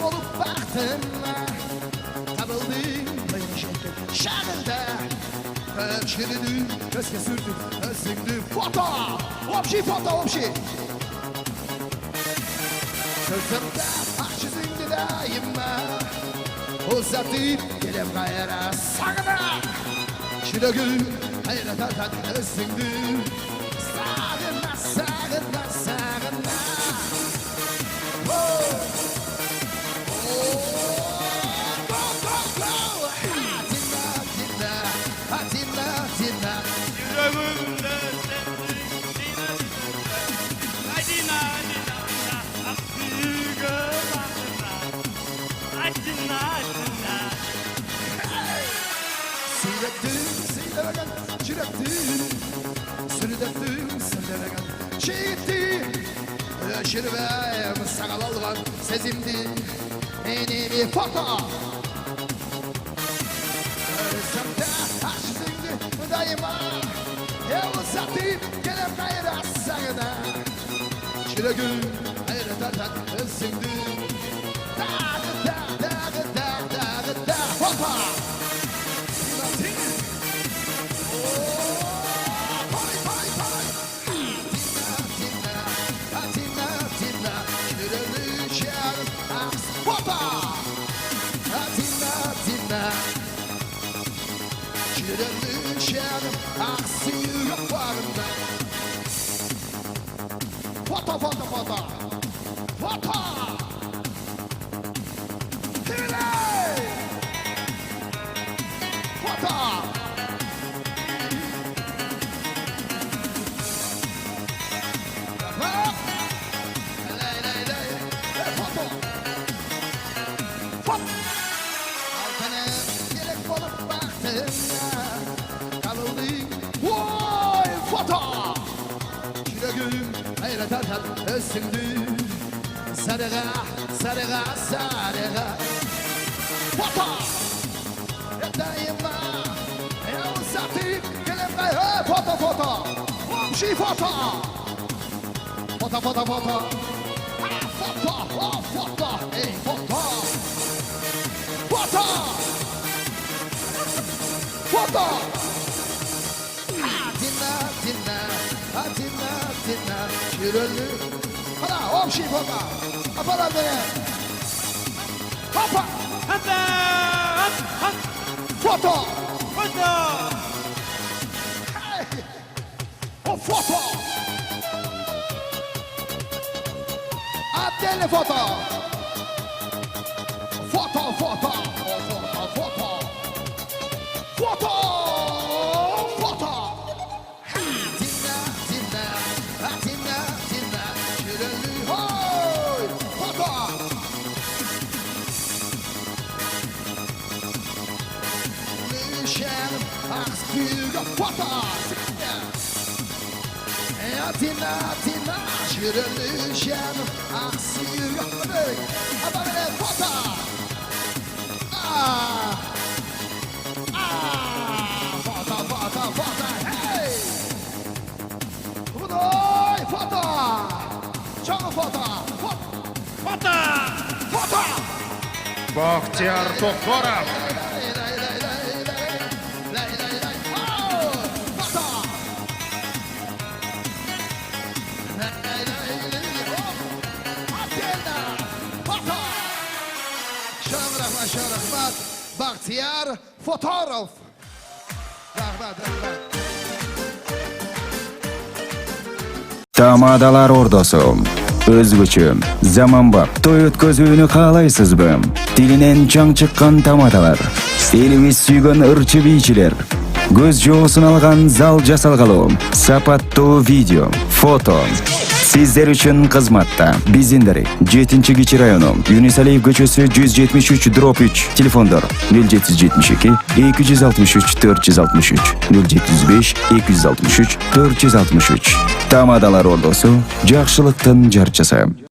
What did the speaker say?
olup baktım. Tabıldım şarında. Çürüdüm, köşke sürdüm, özündüm. Foto! Opşi foto, opşi! Sözümde aşızındı daima. Uzatıp gelem gayra sağına. Çürüdüm, hayra tatan özündüm. Sağına, sağına, sağına. Oh! Yüreğimde sensin Adina Akbiyge Adina Seyrettim, seyredemem, çirettim. Sürüdettim, sürüdemem, çiğittim. Şirvem, sakal alvan, sezimdi. Enimi foto. Özümde aşkındı daima. Uzatıp gelem gayra sağına. Çiregül, hayra tatan özümdü. Da, foto. Foto, foto, foto. Foto. Hiley. Foto. Foto. Foto. Altına gerek olup baktım. Kalıldım. Vay foto. Yüreğim hayret atan özündü. Sarığa, sarığa, sarığa. Foto. Daima. Uzatıp gelem gayra. Foto, foto. Şey foto. Foto, foto, foto. Foto, foto. Ey foto. Foto. Foto. Dinle, çürüldü. Hala, hop şey foto. Apara beni. Hopa. Hatta Foto. Foto Hey. O foto. Atelle foto. Foto, foto. O foto, foto. Foto. Foto. Dinle. Çürüldü. Hoy. Foto. Lüşen. Aksbüge. Foto. Atina, çürülüşen, aksiyonu adamına foto. Foto, hey! Budoy, foto! Çok foto! Foto Foto! Bahtiyar Tokvarov. Rahmat, Bahtiyar fotoğraf. Rahmat. Tamadalar ordosu. Özgüçü, zamanbap, toy ötközүүnü kalaysızbı? Dilinen çaң çıkkan tamadalar. Elimiz sүйgön ırçı biyçiler. Göz жоосун алган зал жасалгалуу. Сапаттуу видео, фото. Sizler üçün kızmatta. Bizinderi 7-Keçи rayonu. Yunus Aliyev көчөсү 173/3. Telefonlar 0772 263 463 075 263 463. Tamadalar ordosu, жакшылыктын жарчысы.